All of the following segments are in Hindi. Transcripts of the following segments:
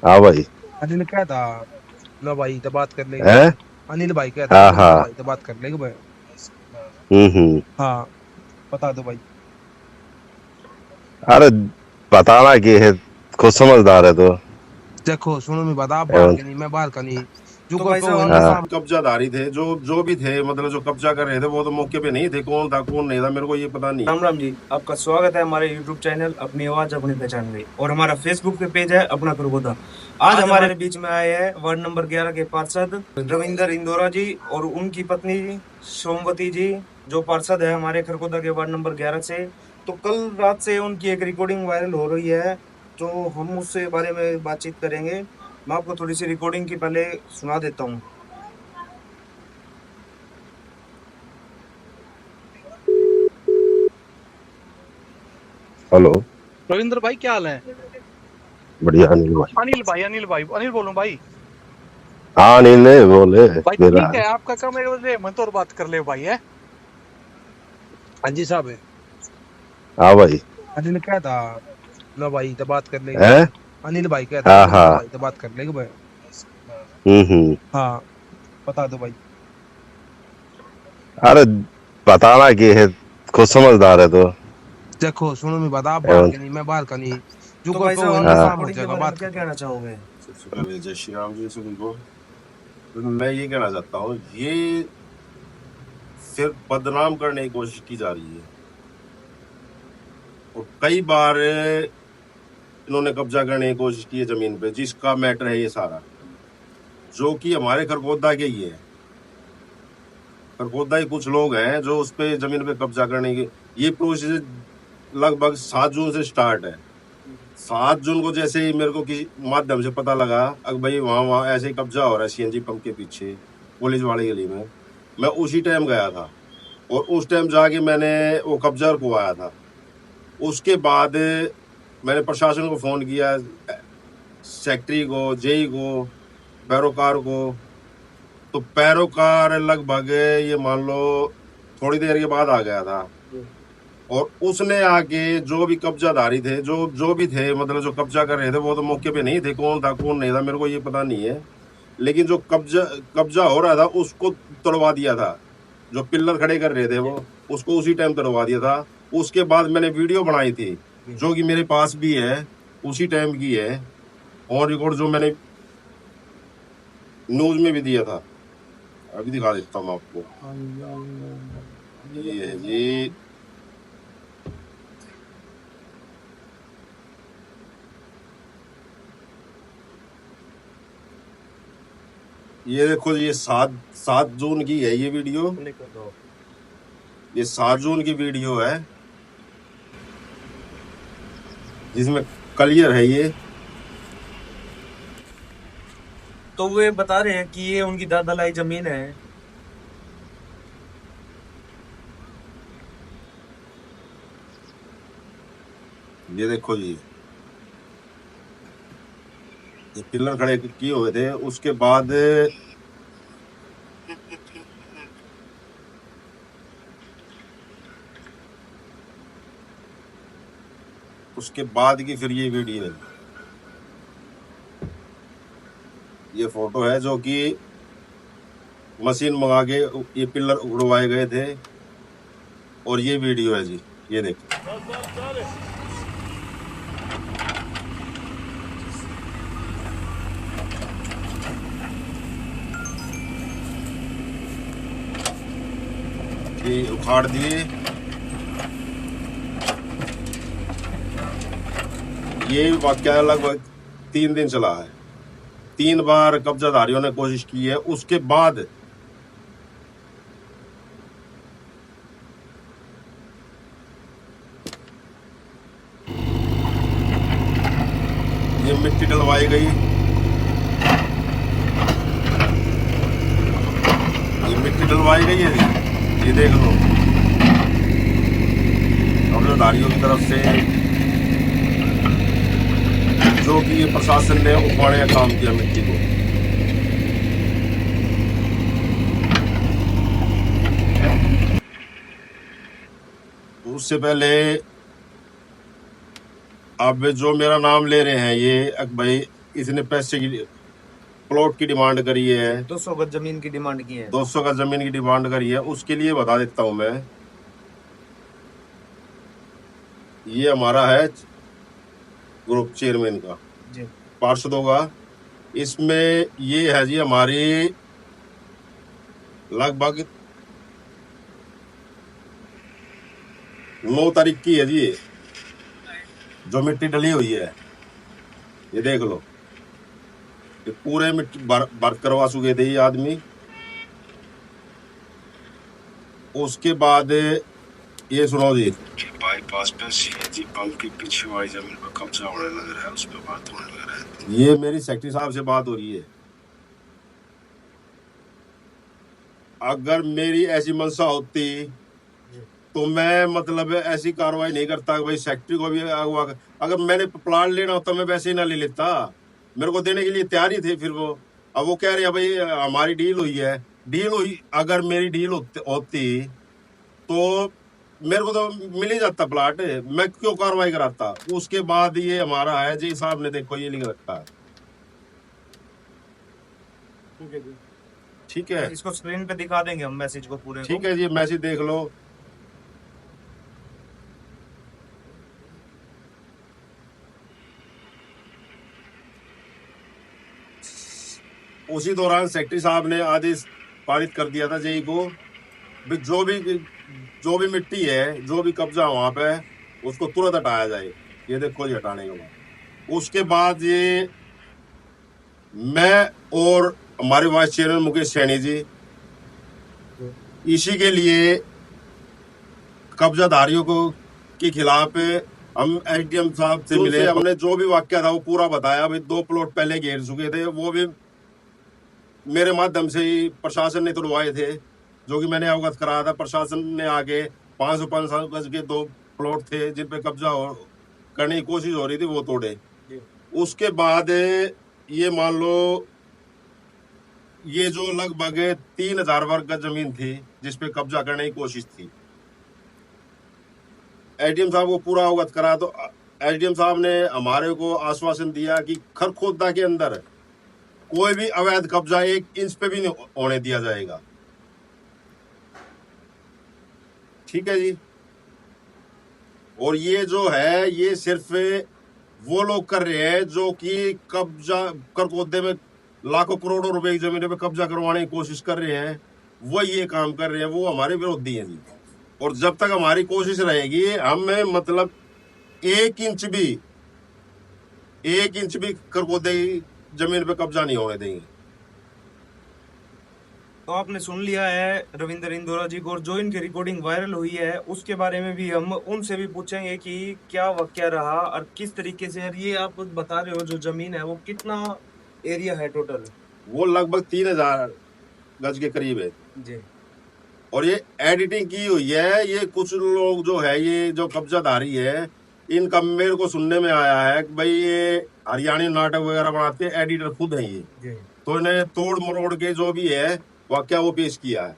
हाँ भाई। अनिल क्या था ना भाई, तो बात कर लेंगे। है। अनिल भाई क्या था, हाँ अनिल हाँ। भाई तो बात कर लेंगे भाई। हम्म। हाँ, बता दो भाई। अरे बताना कि है, खुद समझदार है तो। देखो सुनो, मैं बता, आप बाहर एवं। के नहीं, मैं बाहर का नहीं। जो तो कर भाई पे वो साहब ना आपका हाँ। काम कब्जाधारी थे, जो जो भी थे, मतलब जो कब्जा कर रहे थे वो तो मौके पे नहीं थे। कौन था कौन नहीं था मेरे को ये पता नहीं। राम राम जी, आपका स्वागत है हमारे YouTube चैनल अपनी आवाज अपनी पहचान में, और हमारा Facebook पे पेज है अपना खरगोदा। आज हमारे बीच में आए हैं वार्ड नंबर 11 के पार्षद रविंदर इंदौरा जी और उनकी पत्नी सोमवती जी, जो पार्षद है हमारे खरगोदा के वार्ड नंबर 11 से। तो कल रात से उनकी एक रिकॉर्डिंग वायरल हो रही है, जो हम उससे बारे में बातचीत करेंगे। मैं आपको थोड़ी सी रिकॉर्डिंग की पहले सुना देता हूँ। हेलो। रविंद्र भाई, क्या हाल है? बढ़िया अनिल भाई। अनिल भाई अनिल बोलूं भाई। हाँ अनिल ने बोले। भाई मेरा। ठीक है, आपका काम है, बजे मैं तो और बात कर ले भाई है। हाँ जी साहब है। हाँ भाई। अनिल क्या था ना भाई, तो बात कर लेंगे। है। अनिल भाई क्या था, हाँ अनिल हाँ। भाई तो बात कर लेंगे भाई। हम्म। हाँ, बता दो भाई। अरे बताना कि है, खुद समझदार है तो। देखो सुनो, मैं बता, आप बाहर एवं। के नहीं, मैं बाहर का नहीं। जो तो कर भाई पे साहब वो आप ना इस हाँ। काम हो रिकॉर्डिंग के जाएगा, बारे में बात क्या खत्म। कहना चाहोगे? सबसे पहले जय श्री राम जी सभी को। तो मैं ये कहना चाहता हूँ, ये सिर्फ बदनाम करने की कोशिश की जा रही है, और कई बार इन्होंने कब्जा करने की कोशिश की है जमीन पे, जिसका मैटर है ये सारा, जो कि हमारे खरगोदा के ही है। खरगोदा के कुछ लोग हैं जो उस पे जमीन पे कब्जा करने की, ये प्रोसेस लगभग 7 जून से स्टार्ट है। 7 जून को जैसे ही मेरे को किसी माध्यम से पता लगा, अब भाई वहां वहां ऐसे ही कब्जा हो रहा है सीएनजी पंप के पीछे पुलिस वाली गली में, मैं उसी टाइम गया था, और उस टाइम जाके मैंने वो कब्जा रुकवाया था। उसके बाद मैंने प्रशासन को फोन किया, सेक्रेटरी को, जेई को, पैरोकार को। तो पैरोकार लगभग ये मान लो थोड़ी देर के बाद आ गया था, और उसने आके जो भी कब्जाधारी थे, जो जो भी थे, मतलब जो कब्जा कर रहे थे वो तो मौके पे नहीं थे। कौन था कौन नहीं था मेरे को ये पता नहीं है, लेकिन जो कब्जा कब्जा हो रहा था उसको तोड़वा दिया था। जो पिल्लर खड़े कर रहे थे वो, उसको उसी टाइम तोड़वा दिया था। उसके बाद मैंने वीडियो बनाई थी, जो कि मेरे पास भी है, उसी टाइम की है, और रिकॉर्ड जो मैंने न्यूज में भी दिया था। अभी दिखा देता हूँ आपको। ये है जी, ये देखो, ये 7 जून की है ये वीडियो। ये 7 जून की वीडियो है, जिसमें क्लियर है ये। तो वे बता रहे हैं कि ये उनकी दादा लाई जमीन है। ये देखो जी, ये पिलर खड़े किए हुए थे। उसके बाद की फिर ये वीडियो है, ये फोटो है, जो कि मशीन मंगा के ये पिलर उड़वाए गए थे, और ये वीडियो है जी, ये देखो। ये उखाड़ दिए। ये वाकया लगभग 3 दिन चला है। 3 बार कब्जाधारियों ने कोशिश की है। उसके बाद ये मिट्टी डलवाई गई, ये मिट्टी डलवाई गई है जी, ये देख लो कब्जाधारियों की तरफ से, जो कि ये प्रशासन ने उखाड़े का काम किया मिट्टी को। उससे पहले अब जो मेरा नाम ले रहे हैं ये भाई इसने पैसे की प्लॉट की डिमांड करी है, 200 गज जमीन की डिमांड की है। 200 का जमीन की डिमांड करी है। उसके लिए बता देता हूं मैं, ये हमारा है ग्रुप चेयरमैन का, जी पार्षदों का। इसमें ये है जी हमारी लगभग 9 तारीख की है जी, ये जो मिट्टी डली हुई है, ये देख लो, ये पूरे मिट्टी भर करवा चुके थे ये आदमी। उसके बाद ये सुनो जी, बाईपास पे सीएनजी पंप के पीछे वाली जमीन पर कब्जा होने लग रहा है, उस पर बात होने लग रहा है। ये मेरी सेक्रेटरी साहब से बात हो रही है। अगर मेरी ऐसी मंशा होती तो मैं मतलब ऐसी कार्रवाई नहीं करता कि भाई सेक्रेटरी को भी अगवा। अगर मैंने प्लाट लेना होता मैं वैसे ही ना ले लेता, मेरे को देने के लिए तैयार ही थे फिर वो। अब वो कह रहे हैं भाई हमारी डील हुई है, डील हुई। अगर मेरी डील होती तो मेरे को तो मिल ही जाता प्लाट, मैं क्यों कार्रवाई कराता। उसके बाद ये हमारा है जी साहब ने देखो ये लिख रखा है, ठीक है। इसको स्क्रीन पे दिखा देंगे हम मैसेज को पूरे ठीक है जी, मैसेज देख लो। उसी दौरान सेक्रेटरी साहब ने आदेश पारित कर दिया था जेई को, जो भी मिट्टी है, जो भी कब्जा वहां पे उसको तुरंत हटाया जाए। ये देखो जी हटाने के बाद, उसके बाद ये मैं और हमारे वाइस चेयरमैन मुकेश सैनी जी इसी के लिए कब्जाधारियों को के खिलाफ हम एसडीएम साहब से मिले। हमने जो भी वाक्य था वो पूरा बताया। भाई 2 प्लॉट पहले घेर चुके थे, वो भी मेरे माध्यम से ही प्रशासन ने तोड़वाए थे, जो कि मैंने अवगत कराया था। प्रशासन ने आके 500 गज के 2 प्लॉट थे जिन पे कब्जा करने की कोशिश हो रही थी, वो तोड़े। उसके बाद ये मान लो ये जो लगभग 3000 वर्ग गज जमीन थी जिस पे कब्जा करने की कोशिश थी, एसडीएम साहब को पूरा अवगत करा। तो एसडीएम साहब ने हमारे को आश्वासन दिया कि खरखोदा के अंदर कोई भी अवैध कब्जा 1 इंच पे भी नहीं होने दिया जाएगा। ठीक है जी। और ये जो है ये सिर्फ वो लोग कर रहे हैं जो कि कब्जा खरखोदे में लाखों करोड़ों रुपए की जमीन पे कब्जा करवाने की कोशिश कर रहे हैं, वो ये काम कर रहे हैं, वो हमारे विरोधी हैं जी। और जब तक हमारी कोशिश रहेगी हमें मतलब 1 इंच भी खरखोदे की जमीन पे कब्जा नहीं होने देंगे। तो आपने सुन लिया है रविंद्र इंदौरा जी को, और जो इनकी रिकॉर्डिंग वायरल हुई है उसके बारे में भी हम उनसे भी पूछेंगे कि क्या वाकया रहा और किस तरीके से। ये आप बता रहे हो जो जमीन है वो कितना एरिया है टोटल? वो लगभग 3000 गज के करीब है जी। और ये एडिटिंग की हुई है। ये कुछ लोग जो है ये जो कब्जाधारी है, इनका मेरे को सुनने में आया है कि भाई ये हरियाणी नाटक वगैरह बनाते हैं, एडिटर खुद हैं ये। तो इन्हें तोड़ मरोड़ के जो भी है वाकया वो पेश किया है,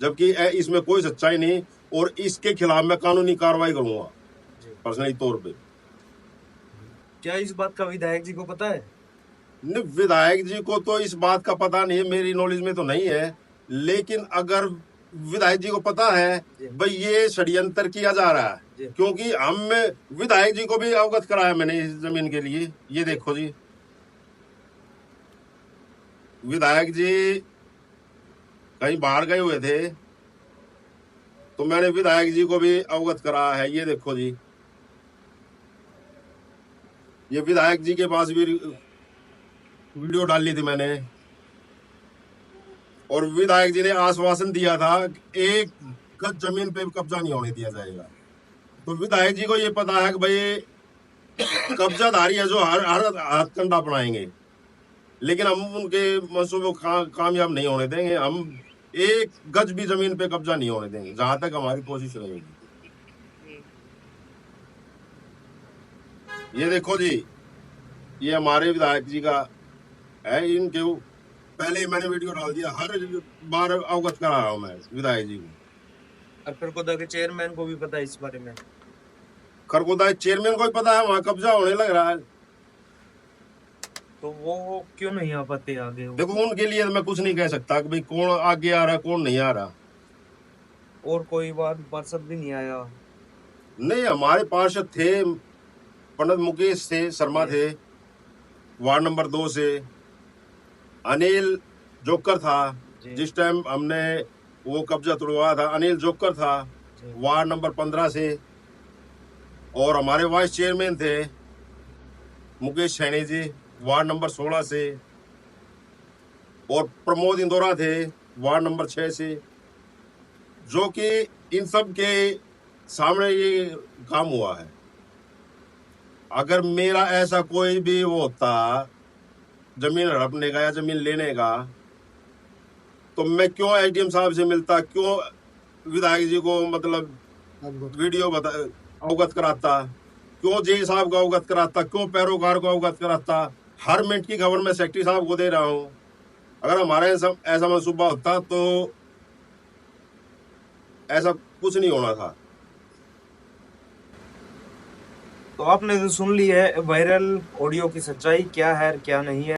जबकि इसमें कोई सच्चाई नहीं। और इसके खिलाफ मैं कानूनी कार्रवाई करूंगा पर्सनली तौर पे। क्या इस बात का विधायक जी को पता है? नहीं, विधायक जी को तो इस बात का पता नहीं है, मेरी नॉलेज में तो नहीं है। लेकिन अगर विधायक जी को पता है भाई ये षड्यंत्र किया जा रहा है, क्योंकि हम विधायक जी को भी अवगत कराया मैंने इस जमीन के लिए। ये देखो जी, विधायक जी कहीं बाहर गए हुए थे तो मैंने विधायक जी को भी अवगत कराया है। ये देखो जी, ये विधायक जी के पास भी वीडियो डाली थी मैंने, और विधायक जी ने आश्वासन दिया था कि 1 गज जमीन पे कब्जा नहीं होने दिया जाएगा। तो विधायक जी को ये पता है कि भाई कब्जाधारी है जो हर हथकंडा अपनाएंगे, लेकिन हम उनके मंसूबों को कामयाब नहीं होने देंगे। हम 1 गज भी जमीन पे कब्जा नहीं होने देंगे जहां तक हमारी कोशिश रहेगी। ये देखो जी, ये हमारे विधायक जी का है। इनके पहले ही मैंने वीडियो डाल दिया, हर बार अवगत करा रहा हूं मैं विधायक जी को। और खरगोदा के चेयरमैन को भी पता है इस बारे में? खरगोदा चेयरमैन को भी पता है, वहां कब्जा होने लग रहा है। तो वो क्यों नहीं आ पाते आगे वो? देखो उनके लिए मैं कुछ नहीं कह सकता कि भाई कौन आगे आ रहा है कौन नहीं आ रहा। और कोई बात पार्षद भी नहीं आया? नहीं, हमारे पार्षद थे, पंडित मुकेश थे, शर्मा थे, वार्ड नंबर 2 से। अनिल जोकर था, जी जिस टाइम हमने वो कब्जा तुड़वाया था, अनिल जोकर था जी वार्ड नंबर 15 से। और हमारे वाइस चेयरमैन थे मुकेश सैनी जी, वार्ड नंबर 16 से। और प्रमोद इंदौरा थे वार्ड नंबर 6 से। जो कि इन सब के सामने ये काम हुआ है। अगर मेरा ऐसा कोई भी वो होता जमीन हड़पने का या जमीन लेने का, तो मैं क्यों एसडीएम साहब से मिलता, क्यों विधायक जी को मतलब वीडियो अवगत कराता, क्यों जे साहब को अवगत कराता, क्यों पैरोकार को अवगत कराता। हर मिनट की खबर मैं सेक्रेटरी साहब को दे रहा हूँ। अगर हमारा ऐसा मंसूबा होता तो ऐसा कुछ नहीं होना था। तो आपने तो सुन ली है वायरल ऑडियो की सच्चाई क्या है क्या नहीं है।